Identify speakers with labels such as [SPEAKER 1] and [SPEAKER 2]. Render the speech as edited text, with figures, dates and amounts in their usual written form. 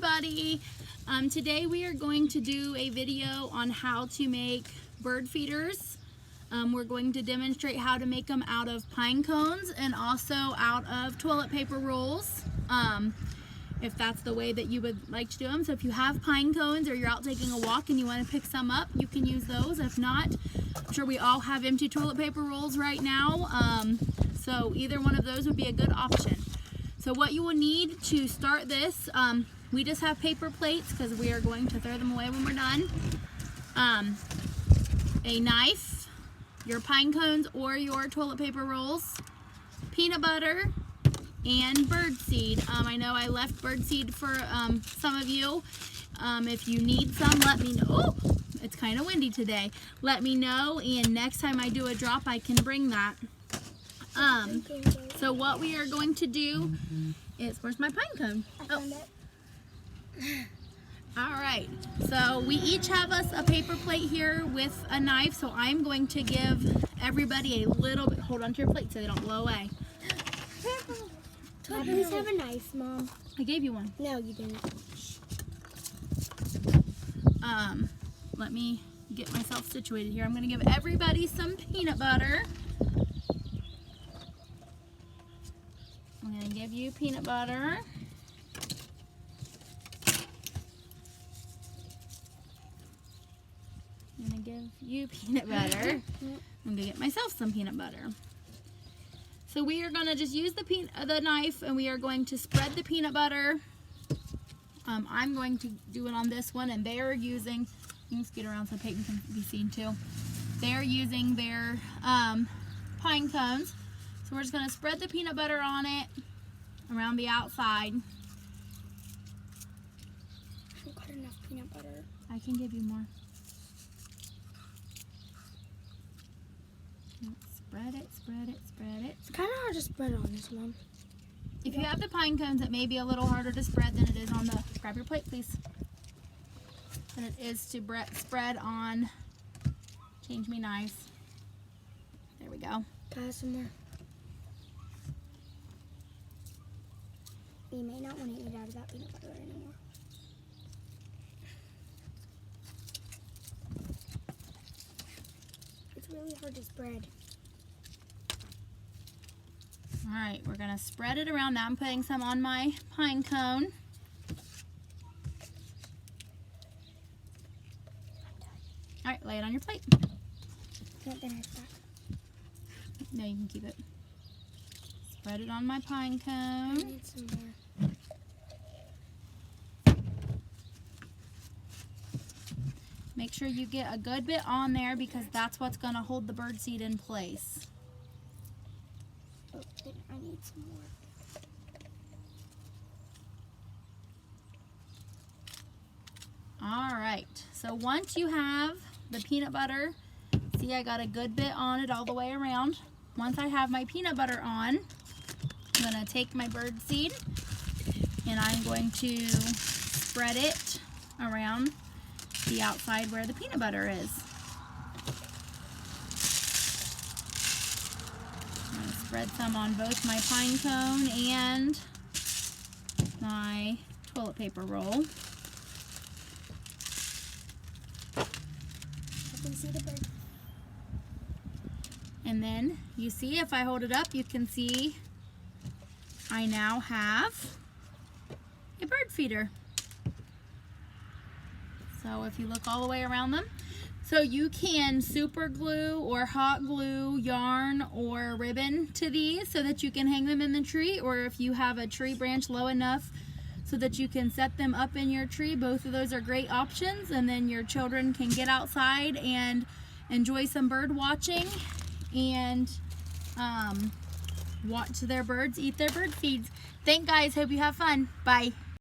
[SPEAKER 1] everybody. Today we are going to do a video on how to make bird feeders. We're going to demonstrate how to make them out of pine cones and also out of toilet paper rolls, if that's the way that you would like to do them. So if you have pine cones or you're out taking a walk and you want to pick some up, you can use those. If not, I'm sure we all have empty toilet paper rolls right now, so either one of those would be a good option. So what you will need to start this, we just have paper plates because we are going to throw them away when we're done. A knife, your pine cones or your toilet paper rolls, peanut butter, and bird seed. I know I left bird seed for some of you. If you need some, let me know. Oh, it's kind of windy today. Let me know, and next time I do a drop, I can bring that. So what we are going to do is, where's my pine cone? Oh. All right, so we each have us a paper plate here with a knife, so I'm going to give everybody a little bit. Hold on to your plate so they don't blow away.
[SPEAKER 2] Please have a knife, Mom.
[SPEAKER 1] I gave you one.
[SPEAKER 2] No, you didn't.
[SPEAKER 1] Let me get myself situated here. I'm going to give everybody some peanut butter. I'm going to give you peanut butter. I'm going to give you peanut butter. I'm going to get myself some peanut butter. So we are going to just use the knife, and we are going to spread the peanut butter. I'm going to do it on this one, and they are using, you can scoot around so Peyton can be seen too. They're using their pine cones. So we're just going to spread the peanut butter on it around the outside.
[SPEAKER 2] I haven't got enough peanut butter.
[SPEAKER 1] I can give you more. Spread it, spread it, spread it.
[SPEAKER 2] It's kind of hard to spread on this one.
[SPEAKER 1] If you have the pine cones, it may be a little harder to spread than it is on the, grab your plate please, than it is to spread on, change me nice. There we go.
[SPEAKER 2] Got some more. You may not want to eat out of that peanut butter anymore. It's really hard to spread.
[SPEAKER 1] All right, we're gonna spread it around. Now I'm putting some on my pine cone. All right, lay it on your plate.
[SPEAKER 2] Can't the knife back.
[SPEAKER 1] No, you can keep it. Spread it on my pine
[SPEAKER 2] I
[SPEAKER 1] cone.
[SPEAKER 2] need some more.
[SPEAKER 1] Make sure you get a good bit on there because that's what's gonna hold the bird seed in place.
[SPEAKER 2] Oh, I need some more.
[SPEAKER 1] All right, so once you have the peanut butter, see I got a good bit on it all the way around. Once I have my peanut butter on, I'm gonna take my bird seed and I'm going to spread it around the outside where the peanut butter is. I'm gonna spread some on both my pine cone and my toilet paper roll.
[SPEAKER 2] I can see the bird.
[SPEAKER 1] And then you see, if I hold it up, you can see I now have a bird feeder. So if you look all the way around them, so you can super glue or hot glue yarn or ribbon to these so that you can hang them in the tree, or if you have a tree branch low enough so that you can set them up in your tree, both of those are great options. And then your children can get outside and enjoy some bird watching and watch their birds eat their bird feeds. Thanks guys, hope you have fun. Bye.